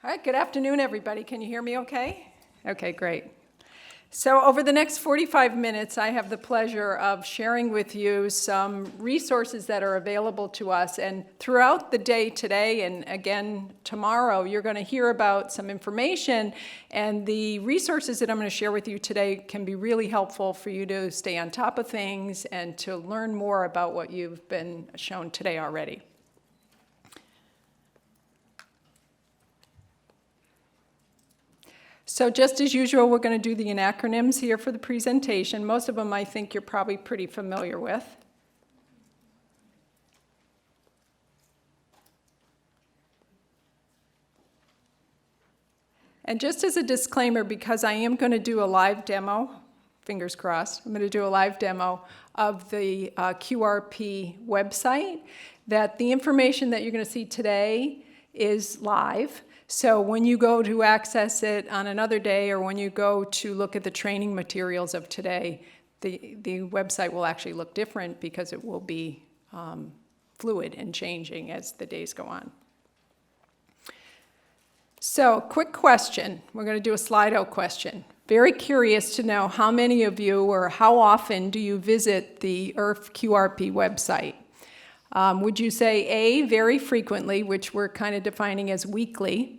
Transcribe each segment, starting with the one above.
All right, good afternoon, everybody. Can you hear me okay? Okay, great. So over the next 45 minutes, I have the pleasure of sharing with you some resources that are available to us. And throughout the day today and again tomorrow, you're going to hear about some information. And the resources that I'm going to share with you today can be really helpful for you to stay on top of things and to learn more about what you've been shown today already. So just as usual, we're going to do the acronyms here for the presentation. Most of them I think you're probably pretty familiar with. And just as a disclaimer, because I am going to do a live demo, fingers crossed, I'm going to do a live demo of the QRP website, that the information that you're going to see today is live. So when you go to access it on another day or when you go to look at the training materials of today, the website will actually look different because it will be fluid and changing as the days go on. So quick question. We're going to do a Slido question. Very curious to know how many of you or how often do you visit the IRF QRP website? Would you say A, very frequently, which we're kind of defining as weekly,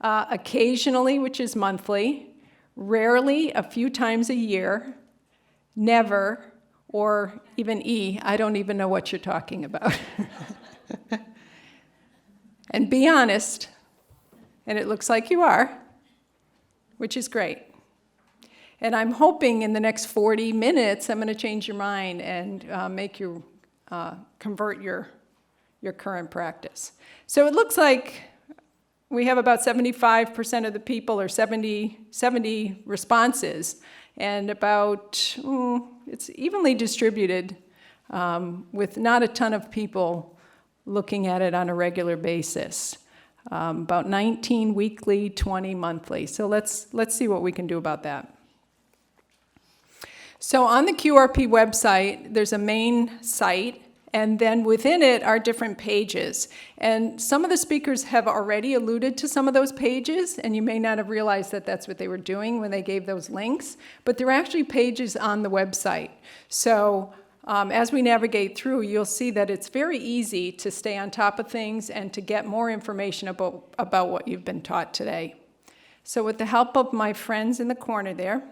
occasionally, which is monthly, rarely, a few times a year, never, or even E, I don't even know what you're talking about. And be honest, and it looks like you are, which is great. And I'm hoping in the next 40 minutes I'm going to change your mind and make you convert your current practice. So it looks like we have about 75% of the people, or 70 responses, and about, it's evenly distributed with not a ton of people looking at it on a regular basis. About 19 weekly, 20 monthly. So let's see what we can do about that. So on the QRP website, there's a main site, and then within it are different pages. And some of the speakers have already alluded to some of those pages, and you may not have realized that that's what they were doing when they gave those links, but they're actually pages on the website. So as we navigate through, you'll see that it's very easy to stay on top of things and to get more information about what you've been taught today. So with the help of my friends in the corner there,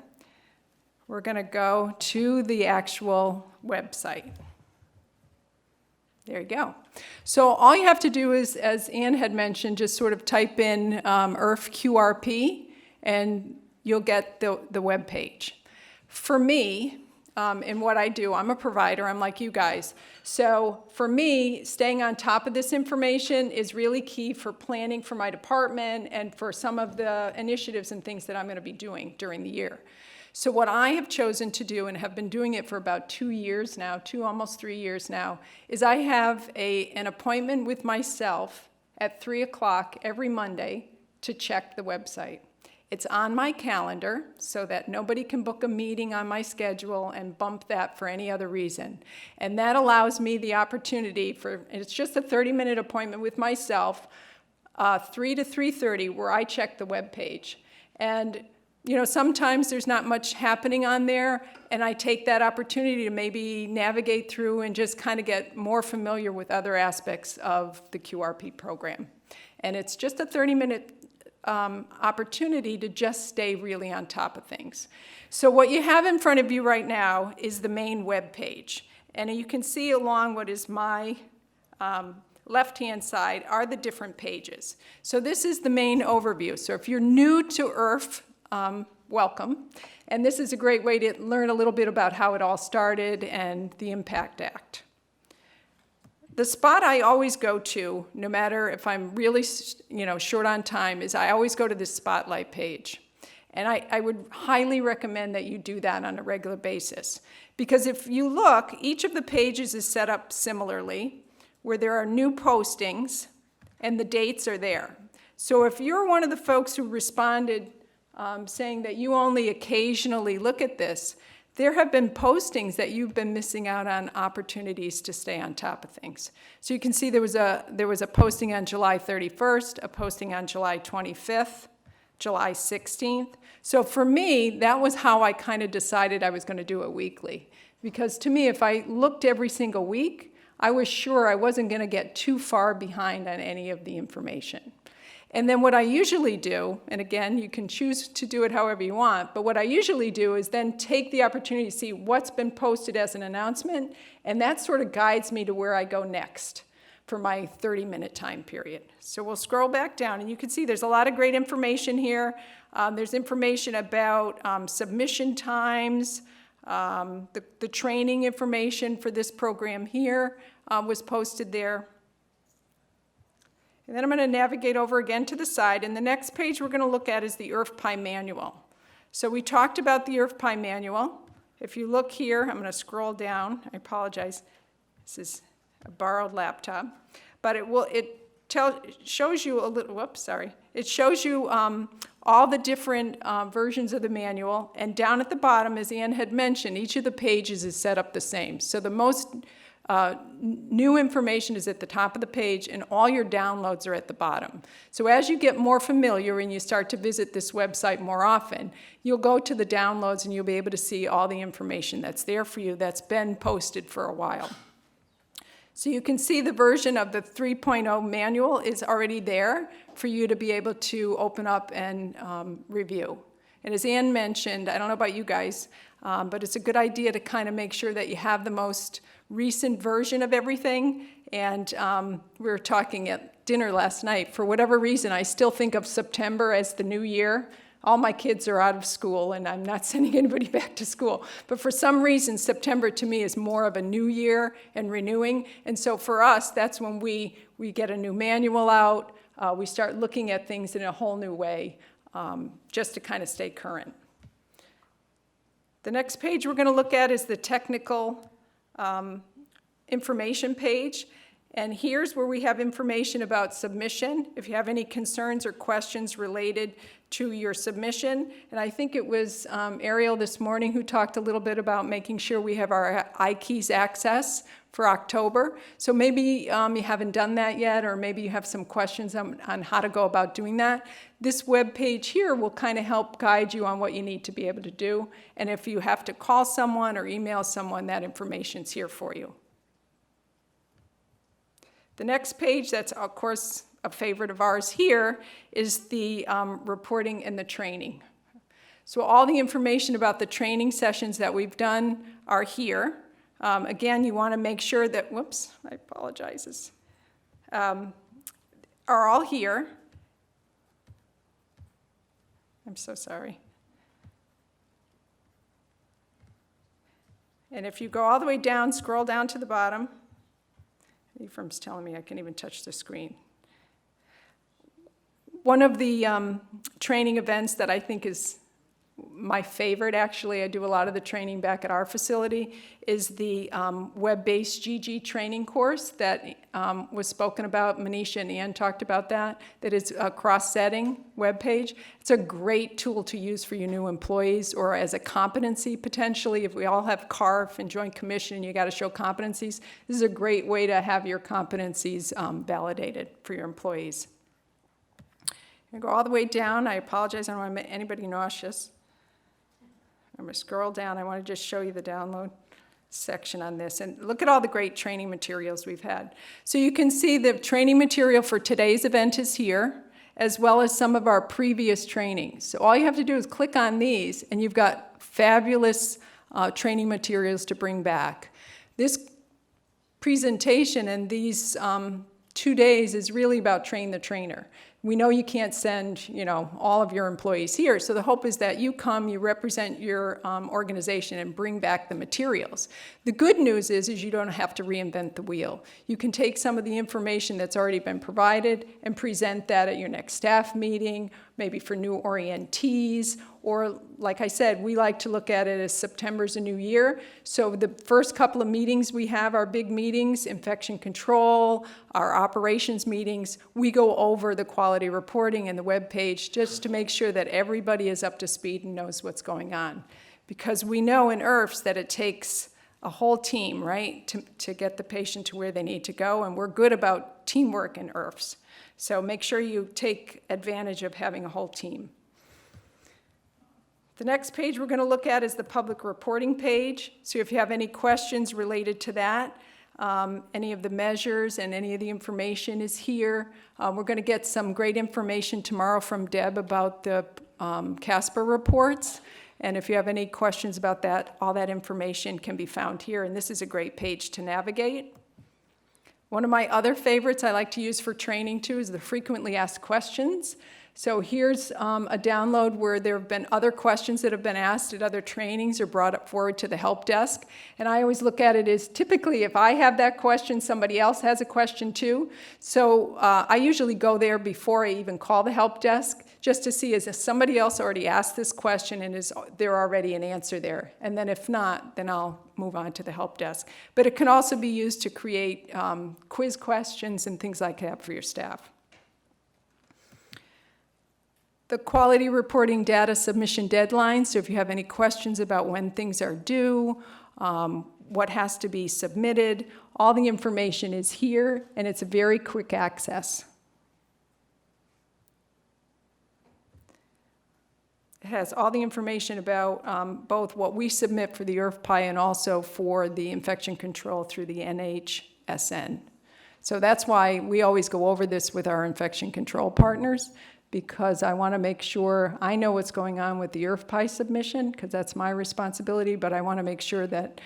we're going to go to the actual website. There you go. So all you have to do is, as Ann had mentioned, just sort of type in IRF QRP, and you'll get the web page. For me, in what I do, I'm a provider, I'm like you guys. So for me, staying on top of this information is really key for planning for my department and for some of the initiatives and things that I'm going to be doing during the year. So what I have chosen to do, and have been doing it for about 2 years now, almost 3 years now, is I have an appointment with myself at 3 o'clock every Monday to check the website. It's on my calendar so that nobody can book a meeting on my schedule and bump that for any other reason. And that allows me the opportunity it's just a 30-minute appointment with myself, 3 to 3:30, where I check the web page. And you know, sometimes there's not much happening on there, and I take that opportunity to maybe navigate through and just kind of get more familiar with other aspects of the QRP program. And it's just a 30-minute opportunity to just stay really on top of things. So what you have in front of you right now is the main web page. And you can see along what is my left-hand side are the different pages. So this is the main overview. So if you're new to IRF, welcome. And this is a great way to learn a little bit about how it all started and the Impact Act. The spot I always go to, no matter if I'm really short on time, is I always go to this spotlight page. And I would highly recommend that you do that on a regular basis. Because if you look, each of the pages is set up similarly, where there are new postings and the dates are there. So if you're one of the folks who responded saying that you only occasionally look at this, there have been postings that you've been missing out on opportunities to stay on top of things. So you can see there was a posting on July 31st, a posting on July 25th, July 16th. So for me, that was how I kind of decided I was going to do it weekly. Because to me, if I looked every single week, I was sure I wasn't going to get too far behind on any of the information. And then what I usually do, and again, you can choose to do it however you want, but what I usually do is then take the opportunity to see what's been posted as an announcement, and that sort of guides me to where I go next for my 30-minute time period. So we'll scroll back down, and you can see there's a lot of great information here. There's information about submission times, the training information for this program here was posted there. And then I'm going to navigate over again to the side, and the next page we're going to look at is the IRF manual. So we talked about the IRF manual. If you look here, I'm going to scroll down. I apologize. This is a borrowed laptop, but it shows you a little. Whoops, sorry. It shows you all the different versions of the manual, and down at the bottom, as Ann had mentioned, each of the pages is set up the same. So the most new information is at the top of the page, and all your downloads are at the bottom. So as you get more familiar and you start to visit this website more often, you'll go to the downloads and you'll be able to see all the information that's there for you that's been posted for a while. So you can see the version of the 3.0 manual is already there for you to be able to open up and review. And as Ann mentioned, I don't know about you guys, but it's a good idea to kind of make sure that you have the most recent version of everything. And we were talking at dinner last night. For whatever reason, I still think of September as the new year. All my kids are out of school, and I'm not sending anybody back to school. But for some reason, September to me is more of a new year and renewing. And so for us, that's when we get a new manual out. We start looking at things in a whole new way, just to kind of stay current. The next page we're going to look at is the technical information page. And here's where we have information about submission, if you have any concerns or questions related to your submission. And I think it was Ariel this morning who talked a little bit about making sure we have our Ikeys access for October. So maybe you haven't done that yet, or maybe you have some questions on how to go about doing that. This web page here will kind of help guide you on what you need to be able to do. And if you have to call someone or email someone, that information's here for you. The next page, that's of course a favorite of ours here, is the reporting and the training. So all the information about the training sessions that we've done are here. Again, you want to make sure that, whoops, I apologize, are all here. I'm so sorry. And if you go all the way down, scroll down to the bottom. Ephraim's telling me I can't even touch the screen. One of the training events that I think is my favorite, actually, I do a lot of the training back at our facility, is the web-based GG training course that was spoken about. Manisha and Ann talked about that is a cross-setting web page. It's a great tool to use for your new employees, or as a competency potentially. If we all have CARF and Joint Commission and you got to show competencies, this is a great way to have your competencies validated for your employees. I'm going to go all the way down. I apologize, I don't want to make anybody nauseous. I'm going to scroll down. I want to just show you the download section on this. And look at all the great training materials we've had. So you can see the training material for today's event is here, as well as some of our previous trainings. So all you have to do is click on these, and you've got fabulous training materials to bring back. This presentation and these 2 days is really about train the trainer. We know you can't send, all of your employees here, so the hope is that you come, you represent your organization, and bring back the materials. The good news is you don't have to reinvent the wheel. You can take some of the information that's already been provided and present that at your next staff meeting, maybe for new orientees, or like I said, we like to look at it as September's a new year. So the first couple of meetings we have, our big meetings, infection control, our operations meetings, we go over the quality reporting and the web page just to make sure that everybody is up to speed and knows what's going on. because we know in IRFs that it takes a whole team, right, to get the patient to where they need to go, and we're good about teamwork in IRFs. So make sure you take advantage of having a whole team. The next page we're going to look at is the public reporting page. So if you have any questions related to that, any of the measures and any of the information is here. We're going to get some great information tomorrow from Deb about the CASPA reports. And if you have any questions about that, all that information can be found here. And this is a great page to navigate. One of my other favorites I like to use for training too is the frequently asked questions. So here's a download where there have been other questions that have been asked at other trainings or brought up forward to the help desk. And I always look at it as typically if I have that question, somebody else has a question too. So I usually go there before I even call the help desk just to see is if somebody else already asked this question and is there already an answer there. And then if not, then I'll move on to the help desk. But it can also be used to create quiz questions and things like that for your staff. The quality reporting data submission deadline, so if you have any questions about when things are due, what has to be submitted, all the information is here, and it's a very quick access. It has all the information about both what we submit for the IRF and also for the infection control through the NHSN. So that's why we always go over this with our infection control partners, because I want to make sure I know what's going on with the IRF submission, because that's my responsibility, but I want to make sure that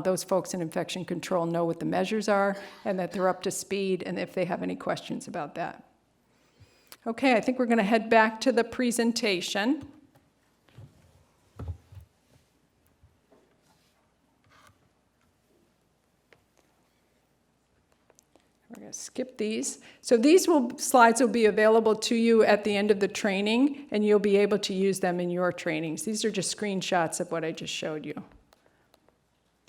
those folks in infection control know what the measures are and that they're up to speed and if they have any questions about that. Okay, I think we're going to head back to the presentation. We're going to skip these. So these slides will be available to you at the end of the training, and you'll be able to use them in your trainings. These are just screenshots of what I just showed you.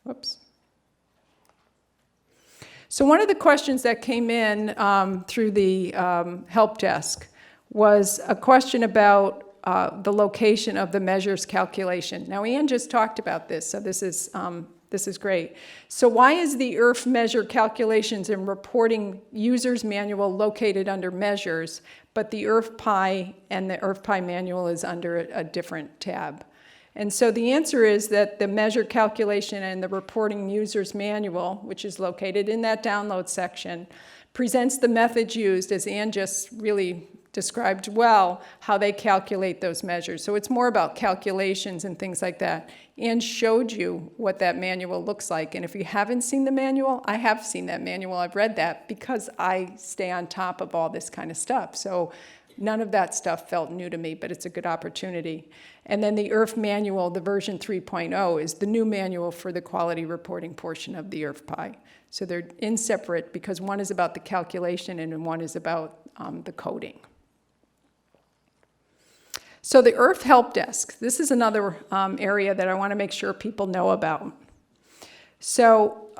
Whoops. So one of the questions that came in through the help desk was a question about the location of the measures calculation. Now, Ann just talked about this, so this is great. So why is the IRF measure calculations and reporting user's manual located under measures, but the IRF and the IRF manual is under a different tab? And so the answer is that the measure calculation and the reporting user's manual, which is located in that download section, presents the methods used, as Ann just really described well, how they calculate those measures. So it's more about calculations and things like that. Ann showed you what that manual looks like. And if you haven't seen the manual, I have seen that manual. I've read that because I stay on top of all this kind of stuff. So none of that stuff felt new to me, but it's a good opportunity. And then the IRF manual, the version 3.0, is the new manual for the quality reporting portion of the IRF. So they're in separate because one is about the calculation and one is about the coding. So the IRF Help Desk, this is another area that I want to make sure people know about. So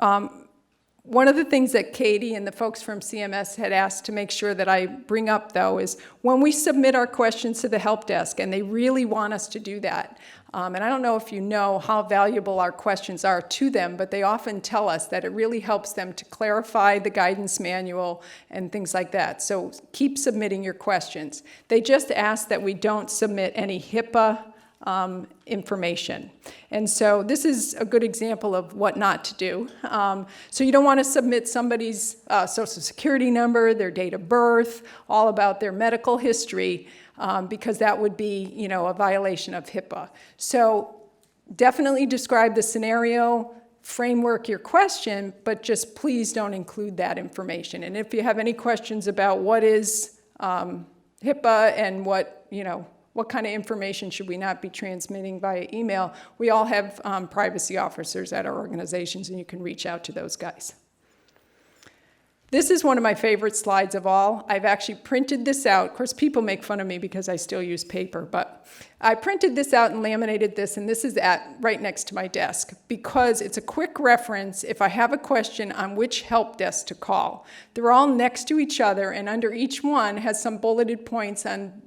one of the things that Katie and the folks from CMS had asked to make sure that I bring up, though, is when we submit our questions to the help desk, and they really want us to do that, and I don't know if you know how valuable our questions are to them, but they often tell us that it really helps them to clarify the guidance manual and things like that. So keep submitting your questions. They just ask that we don't submit any HIPAA information. And so this is a good example of what not to do. So you don't want to submit somebody's social security number, their date of birth, all about their medical history, because that would be, a violation of HIPAA. So definitely describe the scenario, framework your question, but just please don't include that information. And if you have any questions about what is HIPAA and what kind of information should we not be transmitting via email, we all have privacy officers at our organizations, and you can reach out to those guys. This is one of my favorite slides of all. I've actually printed this out. Of course, people make fun of me because I still use paper, but I printed this out and laminated this, and this is right next to my desk because it's a quick reference if I have a question on which help desk to call. They're all next to each other, and under each one has some bulleted points on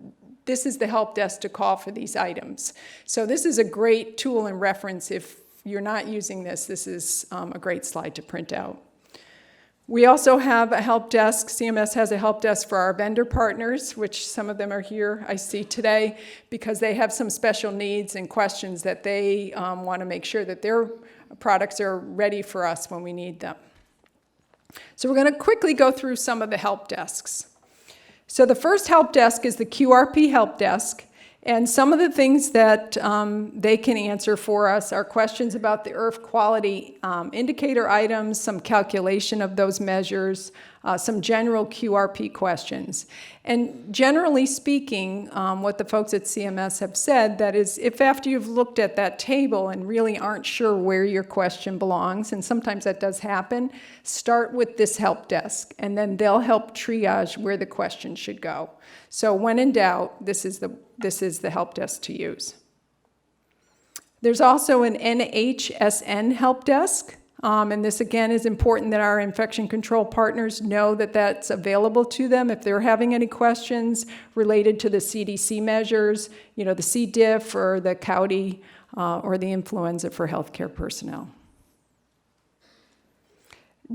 this is the help desk to call for these items. So this is a great tool and reference. If you're not using this, this is a great slide to print out. We also have a help desk. CMS has a help desk for our vendor partners, which some of them are here, I see today, because they have some special needs and questions that they want to make sure that their products are ready for us when we need them. So we're going to quickly go through some of the help desks. So the first help desk is the QRP Help Desk. And some of the things that they can answer for us are questions about the IRF quality indicator items, some calculation of those measures, some general QRP questions. And generally speaking, what the folks at CMS have said, that is, if after you've looked at that table and really aren't sure where your question belongs, and sometimes that does happen, start with this help desk, and then they'll help triage where the question should go. So when in doubt, this is the help desk to use. There's also an NHSN help desk, and this again is important that our infection control partners know that that's available to them if they're having any questions related to the CDC measures, you know, the C. diff or the CAUTI or the influenza for healthcare personnel.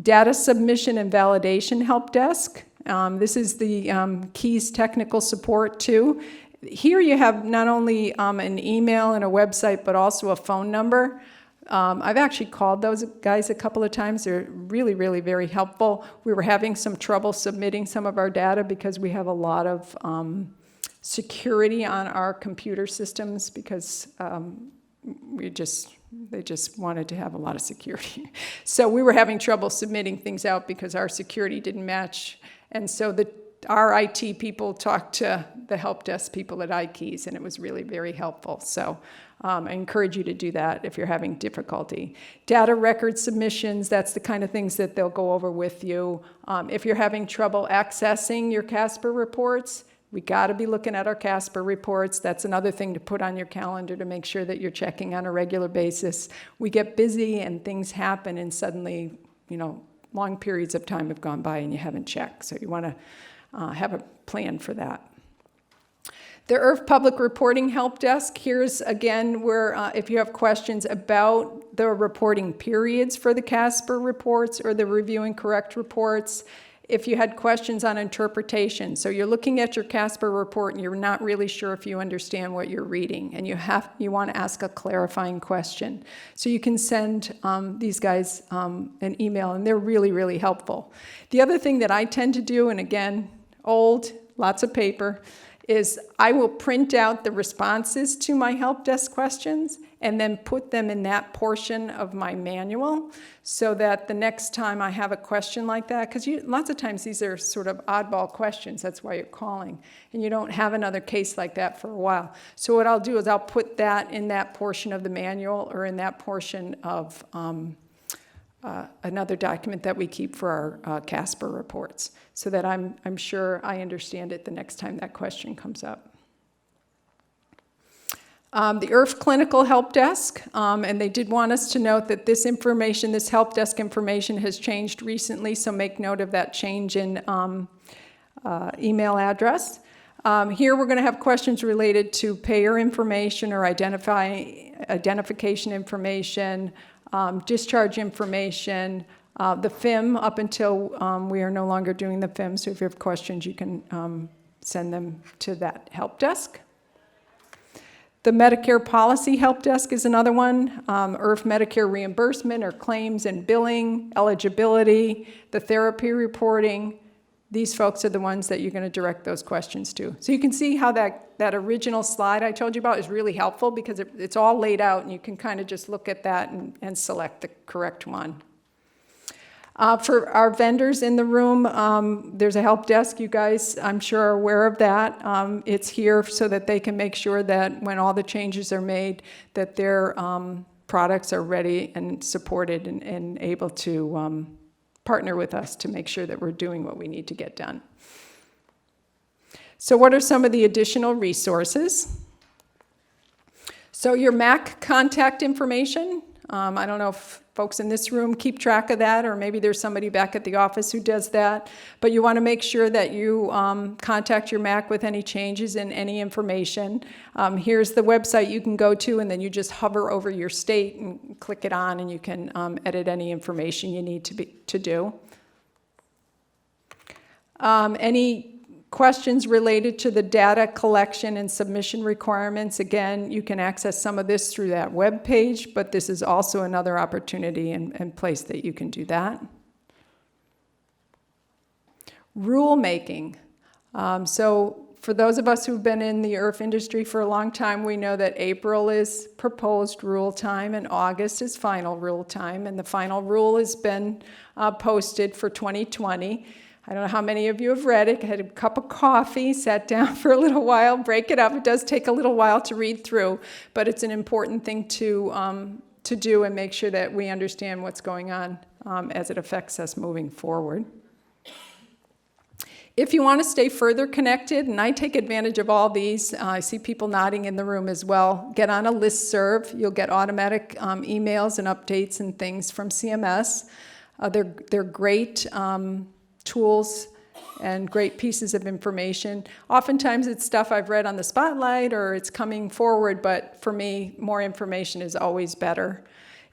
Data submission and validation help desk. This is the Ikeys technical support too. Here you have not only an email and a website, but also a phone number. I've actually called those guys a couple of times. They're really, really very helpful. We were having some trouble submitting some of our data because we have a lot of security on our computer systems because they just wanted to have a lot of security. So we were having trouble submitting things out because our security didn't match. And so our IT people talked to the help desk people at Ikeys, and it was really very helpful. So I encourage you to do that if you're having difficulty. Data record submissions, that's the kind of things that they'll go over with you. If you're having trouble accessing your CASPER reports, we got to be looking at our CASPER reports. That's another thing to put on your calendar to make sure that you're checking on a regular basis. We get busy and things happen, and suddenly, you know, long periods of time have gone by and you haven't checked. So you want to have a plan for that. The IRF Public Reporting Help Desk, here's again where if you have questions about the reporting periods for the CASPER reports or the review and correct reports, if you had questions on interpretation. So you're looking at your CASPER report and you're not really sure if you understand what you're reading, and you want to ask a clarifying question. So you can send these guys an email, and they're really, really helpful. The other thing that I tend to do, and again, old, lots of paper, is I will print out the responses to my help desk questions and then put them in that portion of my manual so that the next time I have a question like that, because lots of times these are sort of oddball questions, that's why you're calling, and you don't have another case like that for a while. So what I'll do is I'll put that in that portion of the manual or in that portion of another document that we keep for our CASPER reports, so that I'm sure I understand it the next time that question comes up. The IRF Clinical Help Desk, and they did want us to note that this information, this help desk information has changed recently, so make note of that change in email address. Here we're going to have questions related to payer information or identification information, discharge information, the FIM up until we are no longer doing the FIM, so if you have questions you can send them to that help desk. The Medicare Policy Help Desk is another one. IRF Medicare reimbursement or claims and billing, eligibility, the therapy reporting. These folks are the ones that you're going to direct those questions to. So you can see how that original slide I told you about is really helpful because it's all laid out and you can kind of just look at that and select the correct one. For our vendors in the room, there's a help desk. You guys, I'm sure, are aware of that. It's here so that they can make sure that when all the changes are made, that their products are ready and supported and able to partner with us to make sure that we're doing what we need to get done. So what are some of the additional resources? So your MAC contact information. I don't know if folks in this room keep track of that, or maybe there's somebody back at the office who does that. But you want to make sure that you contact your MAC with any changes in any information. Here's the website you can go to, and then you just hover over your state and click it on, and you can edit any information you need to do. Any questions related to the data collection and submission requirements? Again, you can access some of this through that web page, but this is also another opportunity and place that you can do that. Rulemaking. So for those of us who've been in the IRF industry for a long time, we know that April is proposed rule time and August is final rule time, and the final rule has been posted for 2020. I don't know how many of you have read it, had a cup of coffee, sat down for a little while, break it up. It does take a little while to read through, but it's an important thing to do and make sure that we understand what's going on as it affects us moving forward. If you want to stay further connected, and I take advantage of all these, I see people nodding in the room as well, get on a listserv. You'll get automatic emails and updates and things from CMS. They're great tools and great pieces of information. Oftentimes it's stuff I've read on the Spotlight or it's coming forward, but for me, more information is always better.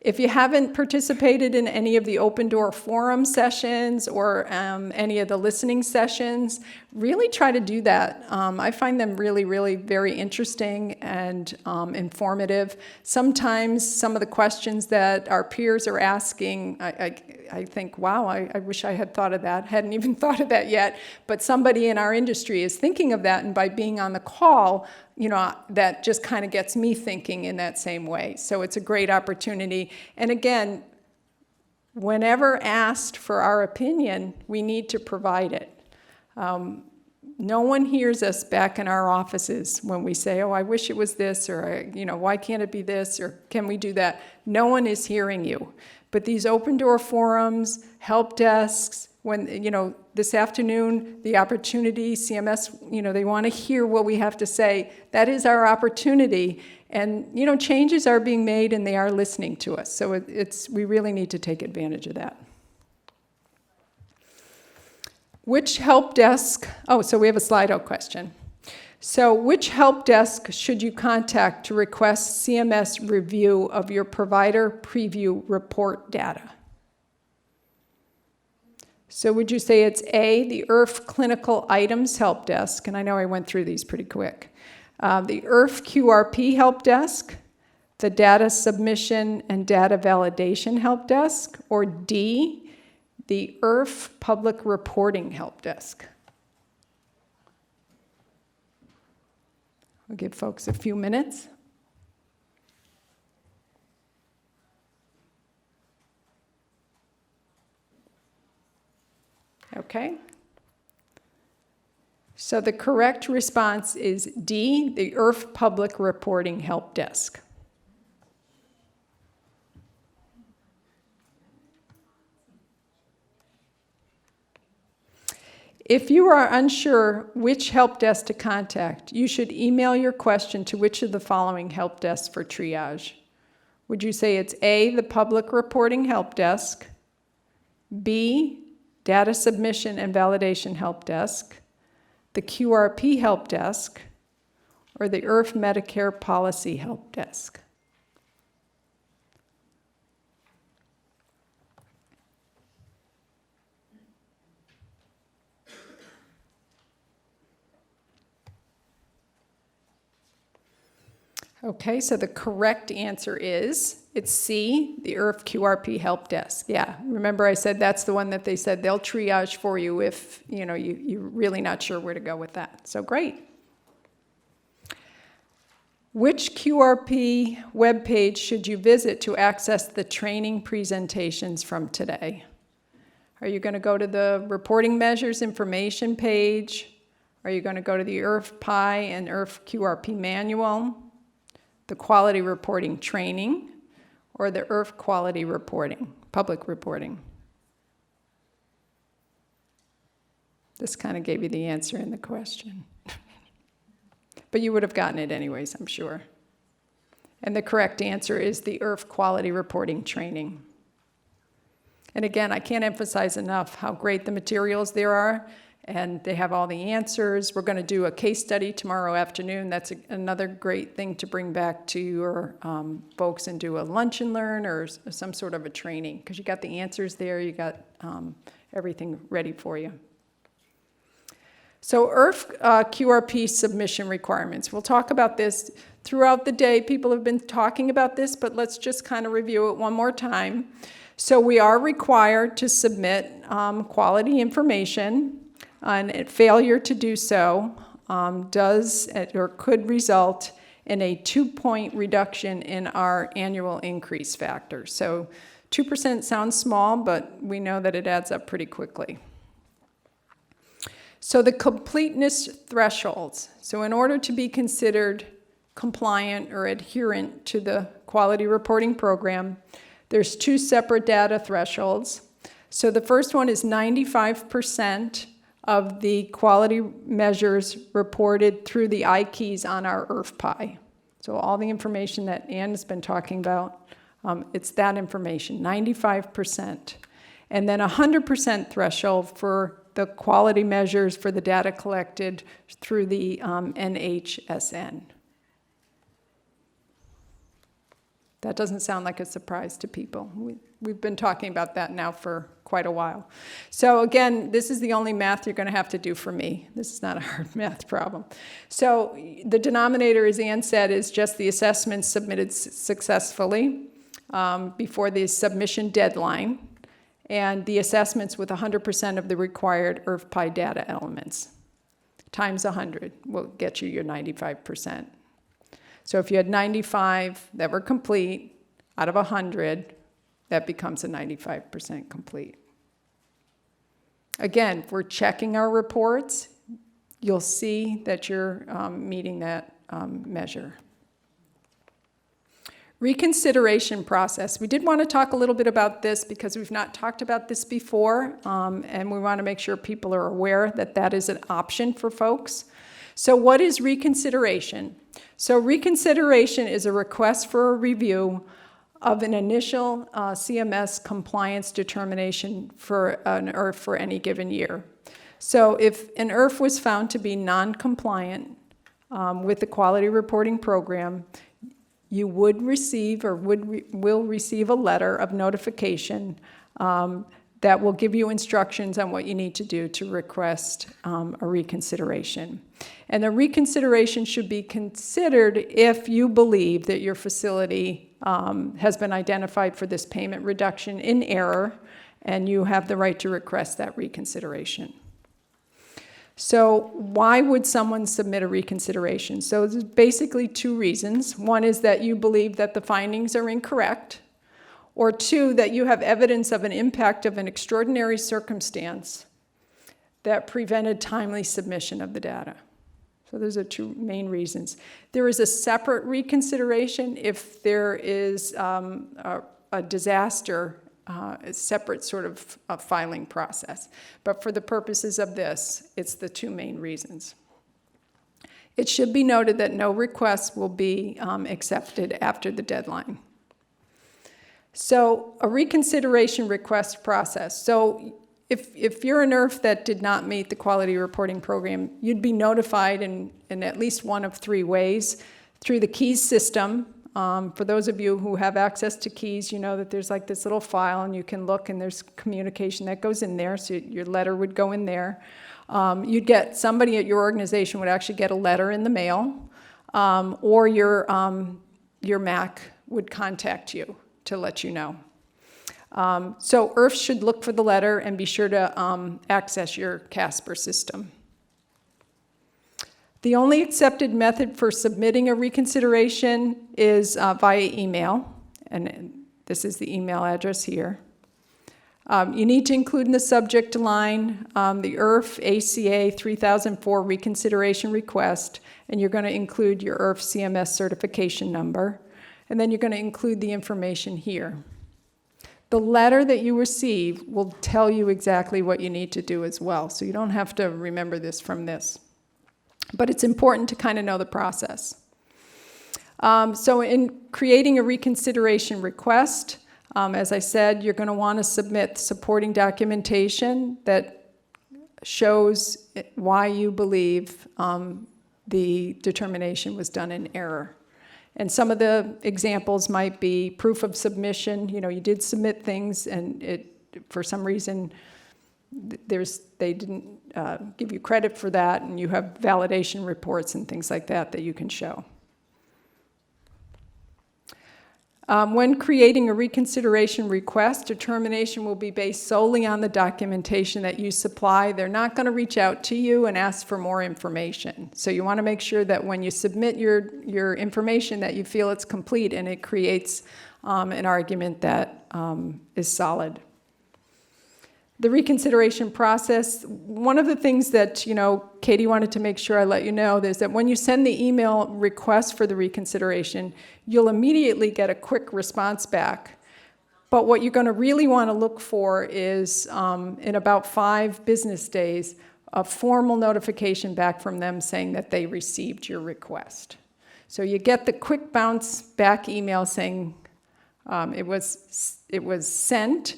If you haven't participated in any of the open door forum sessions or any of the listening sessions, really try to do that. I find them really, really very interesting and informative. Sometimes some of the questions that our peers are asking, I think, wow, I wish I had thought of that. Hadn't even thought of that yet. But somebody in our industry is thinking of that, and by being on the call, you know, that just kind of gets me thinking in that same way. So it's a great opportunity. And again, whenever asked for our opinion, we need to provide it. No one hears us back in our offices when we say, oh, I wish it was this, or, you know, why can't it be this, or can we do that? No one is hearing you. But these open door forums, help desks, when, you know, this afternoon, the opportunity, CMS, you know, they want to hear what we have to say. That is our opportunity. And, you know, changes are being made and they are listening to us. So we really need to take advantage of that. Which help desk, so we have a Slido question. So which help desk should you contact to request CMS review of your provider preview report data? So would you say it's A, the IRF Clinical Items Help Desk, and I know I went through these pretty quick, the IRF QRP Help Desk, the Data Submission and Data Validation Help Desk, or D, the IRF Public Reporting Help Desk? I'll give folks a few minutes. Okay. So the correct response is D, the IRF Public Reporting Help Desk. If you are unsure which help desk to contact, you should email your question to which of the following help desks for triage. Would you say it's A, the Public Reporting Help Desk, B, Data Submission and Validation Help Desk, the QRP Help Desk, or the IRF Medicare Policy Help Desk? Okay, so the correct answer is, it's C, the IRF QRP Help Desk. Yeah, remember I said that's the one that they said they'll triage for you if, you know, you're really not sure where to go with that. So great. Which QRP webpage should you visit to access the training presentations from today? Are you going to go to the reporting measures information page? Are you going to go to the IRF PI and IRF QRP manual, the quality reporting training, or the IRF quality reporting, public reporting? This kind of gave you the answer in the question. But you would have gotten it anyways, I'm sure. And the correct answer is the IRF quality reporting training. And again, I can't emphasize enough how great the materials there are, and they have all the answers. We're going to do a case study tomorrow afternoon. That's another great thing to bring back to your folks and do a lunch and learn or some sort of a training, because you got the answers there, you got everything ready for you. So IRF QRP submission requirements. We'll talk about this throughout the day. People have been talking about this, but let's just kind of review it one more time. So we are required to submit quality information, and failure to do so does or could result in a 2-point reduction in our annual increase factor. So 2% sounds small, but we know that it adds up pretty quickly. So the completeness thresholds. So in order to be considered compliant or adherent to the quality reporting program, there's 2 separate data thresholds. So the first one is 95% of the quality measures reported through the Ikeys on our IRF pie. So all the information that Ann has been talking about, it's that information, 95%. And then 100% threshold for the quality measures for the data collected through the NHSN. That doesn't sound like a surprise to people. We've been talking about that now for quite a while. So again, this is the only math you're going to have to do for me. This is not a hard math problem. So the denominator, as Ann said, is just the assessments submitted successfully before the submission deadline, and the assessments with 100% of the required IRF pie data elements. Times 100 will get you your 95%. So if you had 95 that were complete out of 100, that becomes a 95% complete. Again, if we're checking our reports, you'll see that you're meeting that measure. Reconsideration process. We did want to talk a little bit about this because we've not talked about this before, and we want to make sure people are aware that that is an option for folks. So what is reconsideration? So reconsideration is a request for a review of an initial CMS compliance determination for an IRF for any given year. So if an IRF was found to be non-compliant with the quality reporting program, you would receive or will receive a letter of notification that will give you instructions on what you need to do to request a reconsideration. And the reconsideration should be considered if you believe that your facility has been identified for this payment reduction in error, and you have the right to request that reconsideration. So why would someone submit a reconsideration? So there's basically 2 reasons. One is that you believe that the findings are incorrect, or 2, that you have evidence of an impact of an extraordinary circumstance that prevented timely submission of the data. So those are 2 main reasons. There is a separate reconsideration if there is a disaster, a separate sort of filing process. But for the purposes of this, it's the 2 main reasons. It should be noted that no requests will be accepted after the deadline. So a reconsideration request process. So if you're an IRF that did not meet the quality reporting program, you'd be notified in at least one of 3 ways. Through the Ikeys system. For those of you who have access to Ikeys, you know that there's like this little file and you can look and there's communication that goes in there, so your letter would go in there. You'd get, somebody at your organization would actually get a letter in the mail, or your MAC would contact you to let you know. So IRFs should look for the letter and be sure to access your CASPR system. The only accepted method for submitting a reconsideration is via email, and this is the email address here. You need to include in the subject line the IRF ACA 3004 reconsideration request, and you're going to include your IRF CMS certification number, and then you're going to include the information here. The letter that you receive will tell you exactly what you need to do as well, so you don't have to remember this from this. But it's important to kind of know the process. So in creating a reconsideration request, as I said, you're going to want to submit supporting documentation that shows why you believe the determination was done in error. And some of the examples might be proof of submission. You know, you did submit things, and for some reason they didn't give you credit for that, and you have validation reports and things like that that you can show. When creating a reconsideration request, determination will be based solely on the documentation that you supply. They're not going to reach out to you and ask for more information. So you want to make sure that when you submit your information that you feel it's complete and it creates an argument that is solid. The reconsideration process, one of the things that, Katie wanted to make sure I let you know is that when you send the email request for the reconsideration, you'll immediately get a quick response back. But what you're going to really want to look for is, in about 5 business days, a formal notification back from them saying that they received your request. So you get the quick bounce back email saying it was sent,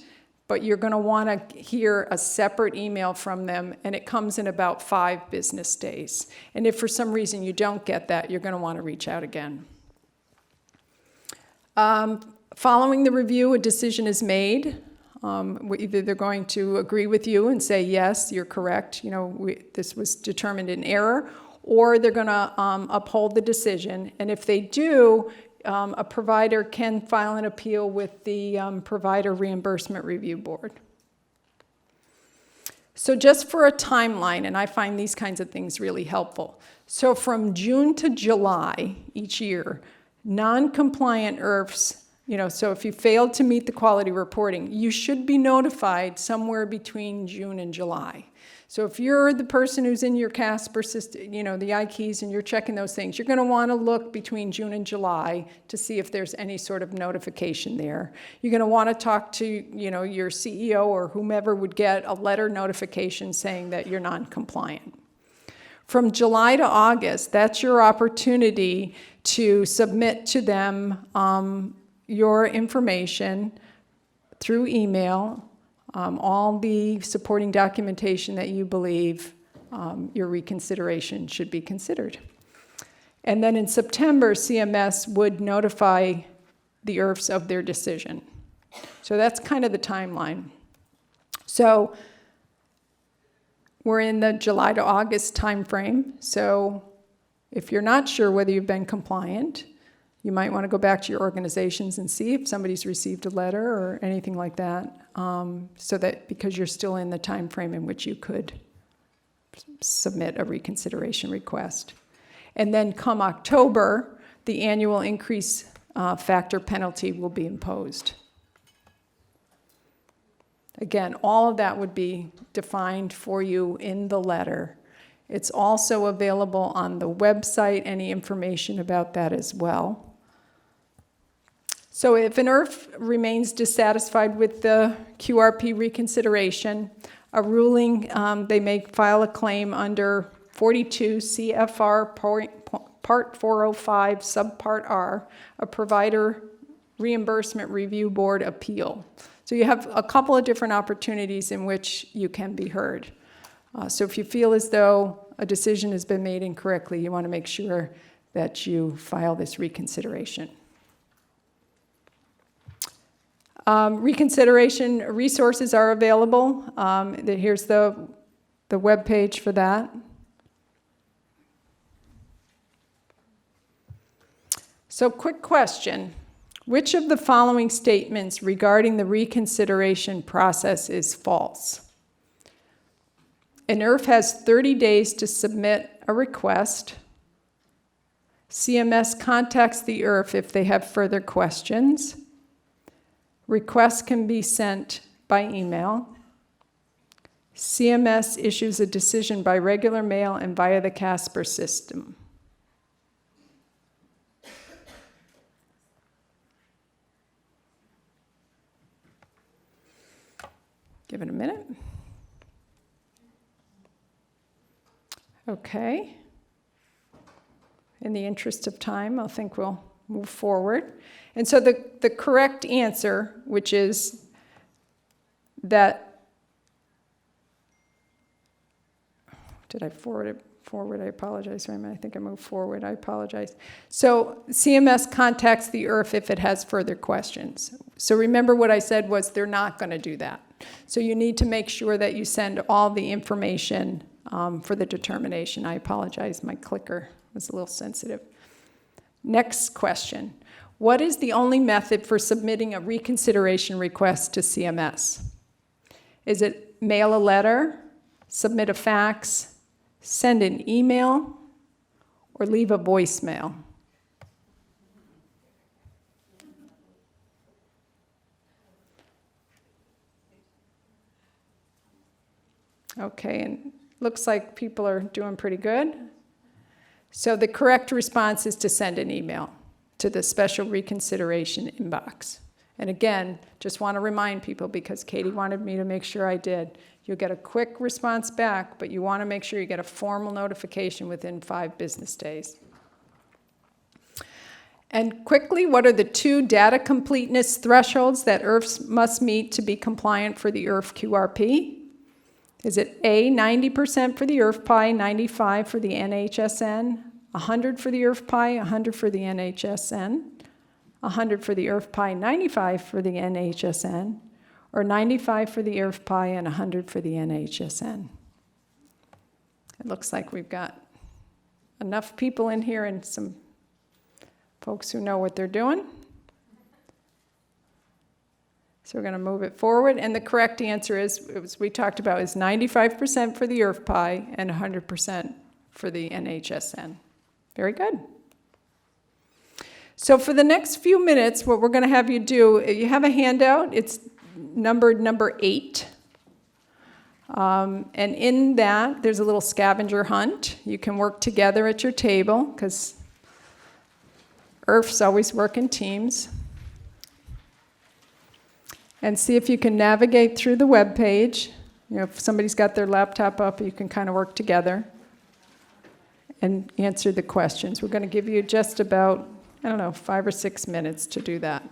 but you're going to want to hear a separate email from them, and it comes in about 5 business days. And if for some reason you don't get that, you're going to want to reach out again. Following the review, a decision is made. Either they're going to agree with you and say, yes, you're correct, this was determined in error, or they're going to uphold the decision. And if they do, a provider can file an appeal with the Provider Reimbursement Review Board. So just for a timeline, and I find these kinds of things really helpful. So from June to July each year, non-compliant IRFs, so if you failed to meet the quality reporting, you should be notified somewhere between June and July. So if you're the person who's in your CASPER system, the Ikeys, and you're checking those things, you're going to want to look between June and July to see if there's any sort of notification there. You're going to want to talk to, your CEO or whomever would get a letter notification saying that you're non-compliant. From July to August, that's your opportunity to submit to them your information through email, all the supporting documentation that you believe your reconsideration should be considered. And then in September, CMS would notify the IRFs of their decision. So that's kind of the timeline. So we're in the July to August timeframe. So if you're not sure whether you've been compliant, you might want to go back to your organizations and see if somebody's received a letter or anything like that, so that because you're still in the time frame in which you could submit a reconsideration request. And then come October, the annual increase factor penalty will be imposed. Again, all of that would be defined for you in the letter. It's also available on the website, any information about that as well. So if an IRF remains dissatisfied with the QRP reconsideration, a ruling, they may file a claim under 42 CFR Part 405 Subpart R, a Provider Reimbursement Review Board appeal. So you have a couple of different opportunities in which you can be heard. So if you feel as though a decision has been made incorrectly, you want to make sure that you file this reconsideration. Reconsideration resources are available. Here's the web page for that. So quick question. Which of the following statements regarding the reconsideration process is false? An IRF has 30 days to submit a request. CMS contacts the IRF if they have further questions. Requests can be sent by email. CMS issues a decision by regular mail and via the CASPER system. Give it a minute. Okay. In the interest of time, I think we'll move forward. And so the correct answer, which is that, did I forward it forward? I apologize, Raymond. I think I moved forward. I apologize. So CMS contacts the IRF if it has further questions. So remember what I said was they're not going to do that. So you need to make sure that you send all the information for the determination. I apologize, my clicker was a little sensitive. Next question. What is the only method for submitting a reconsideration request to CMS? Is it mail a letter, submit a fax, send an email, or leave a voicemail? Okay, and looks like people are doing pretty good. So the correct response is to send an email to the special reconsideration inbox. And again, just want to remind people, because Katie wanted me to make sure I did, you'll get a quick response back, but you want to make sure you get a formal notification within 5 business days. And quickly, what are the 2 data completeness thresholds that IRFs must meet to be compliant for the IRF QRP? Is it A, 90% for the IRF PI, 95 for the NHSN, 100 for the IRF PI, 100 for the NHSN, 100 for the IRF PI, 95 for the NHSN, or 95 for the IRF PI and 100 for the NHSN? It looks like we've got enough people in here and some folks who know what they're doing. So we're going to move it forward, and the correct answer is, as we talked about, is 95% for the IRF PI and 100% for the NHSN. Very good. So for the next few minutes, what we're going to have you do, you have a handout. It's numbered number 8. And in that, there's a little scavenger hunt. You can work together at your table, because IRFs always work in teams. And see if you can navigate through the web page. You know, if somebody's got their laptop up, you can kind of work together and answer the questions. We're going to give you just about, 5 or 6 minutes to do that.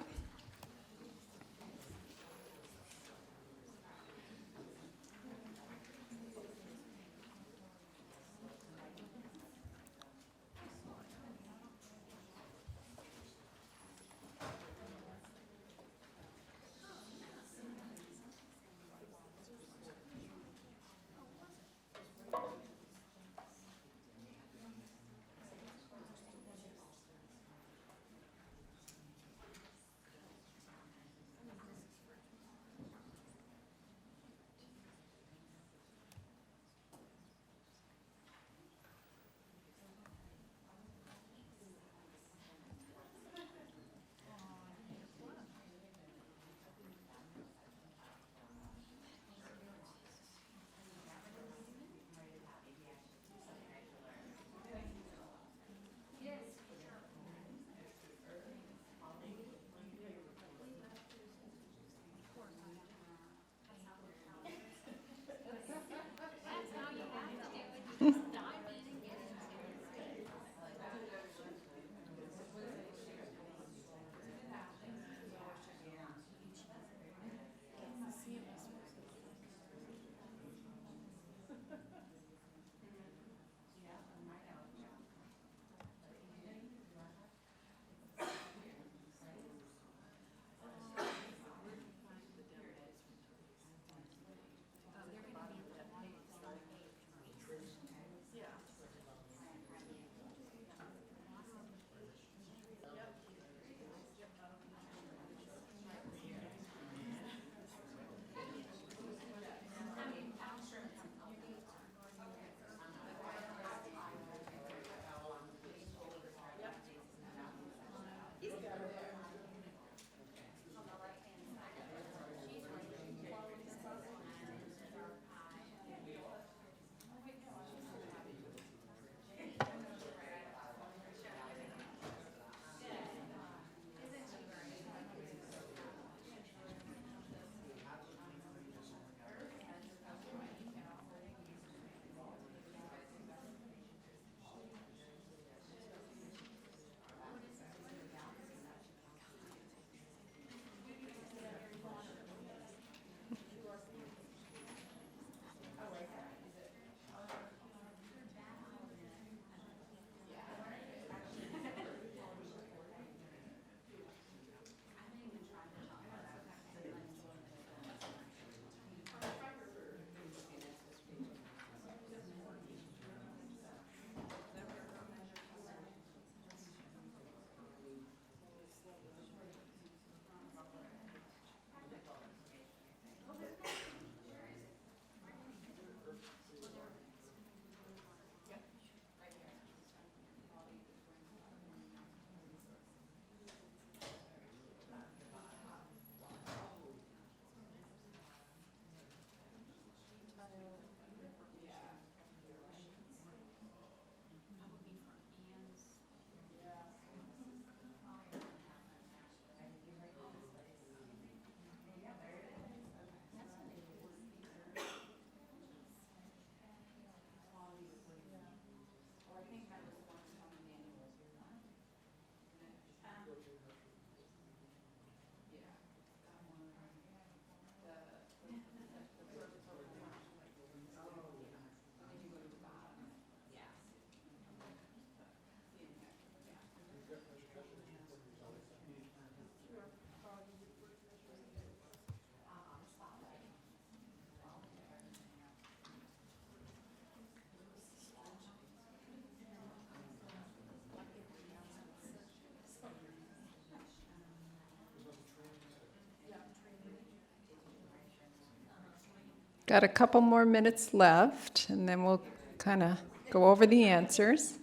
Got a couple more minutes left, and then we'll kind of go over the answers.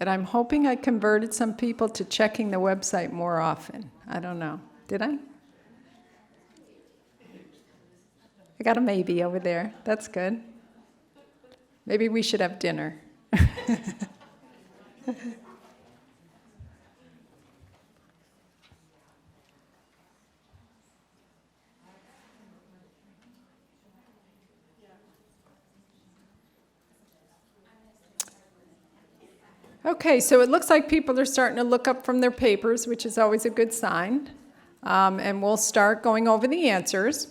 And I'm hoping I converted some people to checking the website more often. I don't know. Did I? I got a maybe over there. That's good. Maybe we should have dinner. Okay, so it looks like people are starting to look up from their papers, which is always a good sign. And we'll start going over the answers.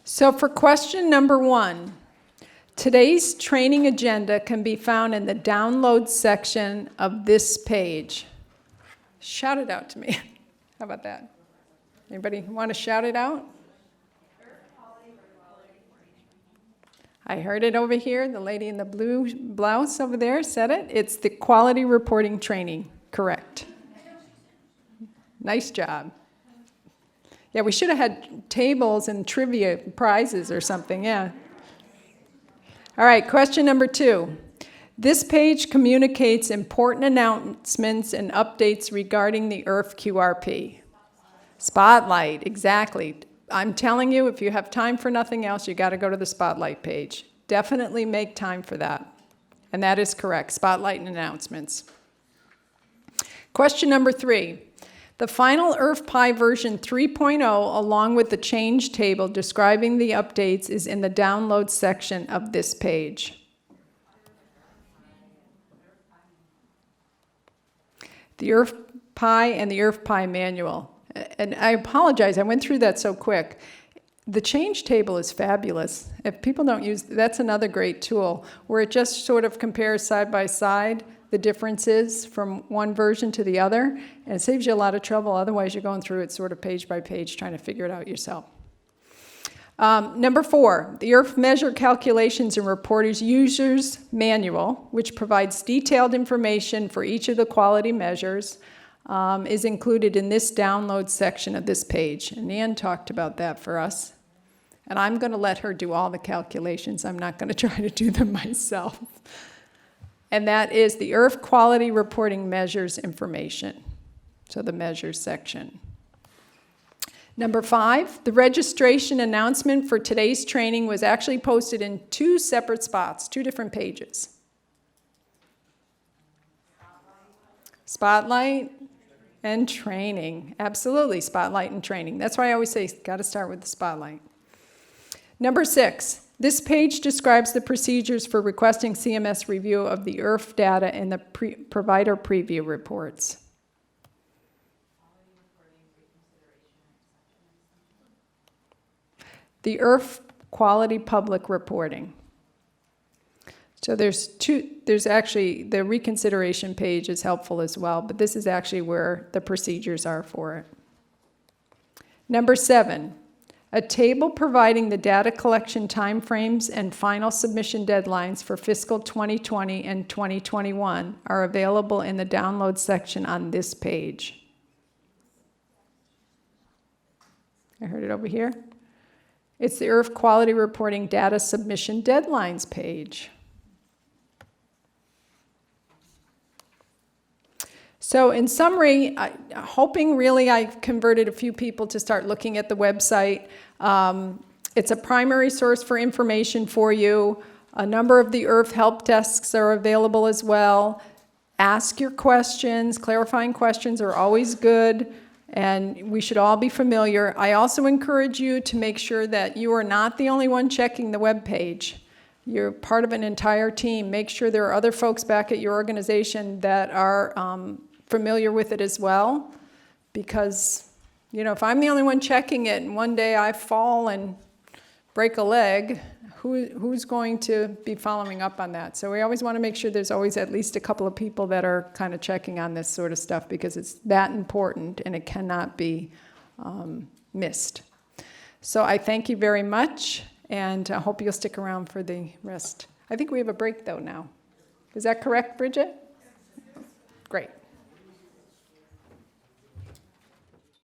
So for question number 1, today's training agenda can be found in the download section of this page. Shout it out to me. How about that? Anybody want to shout it out? I heard it over here. The lady in the blue blouse over there said it. It's the quality reporting training. Correct. Nice job. Yeah, we should have had tables and trivia prizes or something, yeah. All right, question number 2. This page communicates important announcements and updates regarding the IRF QRP. Spotlight, exactly. I'm telling you, if you have time for nothing else, you got to go to the Spotlight page. Definitely make time for that. And that is correct, Spotlight and announcements. Question number 3. The final IRF Pi version 3.0, along with the change table describing the updates, is in the download section of this page. The IRF Pi and the IRF Pi manual. And I apologize, I went through that so quick. The change table is fabulous. If people don't use, that's another great tool where it just sort of compares side by side the differences from one version to the other, and it saves you a lot of trouble. Otherwise, you're going through it sort of page by page trying to figure it out yourself. Number 4, the IRF measure calculations and reporters users manual, which provides detailed information for each of the quality measures, is included in this download section of this page. And Nan talked about that for us. And I'm going to let her do all the calculations. I'm not going to try to do them myself. And that is the IRF quality reporting measures information. So the measures section. Number 5, the registration announcement for today's training was actually posted in 2 separate spots, 2 different pages. Spotlight and training. Absolutely, spotlight and training. That's why I always say, got to start with the spotlight. Number 6, this page describes the procedures for requesting CMS review of the IRF data in the provider preview reports. The IRF quality public reporting. So there's actually, the reconsideration page is helpful as well, but this is actually where the procedures are for it. Number 7, a table providing the data collection timeframes and final submission deadlines for fiscal 2020 and 2021 are available in the download section on this page. I heard it over here. It's the IRF quality reporting data submission deadlines page. So in summary, hoping really I've converted a few people to start looking at the website. It's a primary source for information for you. A number of the IRF help desks are available as well. Ask your questions. Clarifying questions are always good, and we should all be familiar. I also encourage you to make sure that you are not the only one checking the web page. You're part of an entire team. Make sure there are other folks back at your organization that are familiar with it as well, because if I'm the only one checking it and one day I fall and break a leg, who's going to be following up on that? So we always want to make sure there's always at least a couple of people that are kind of checking on this sort of stuff, because it's that important and it cannot be missed. So I thank you very much, and I hope you'll stick around for the rest. I think we have a break though now. Is that correct, Bridget? Great.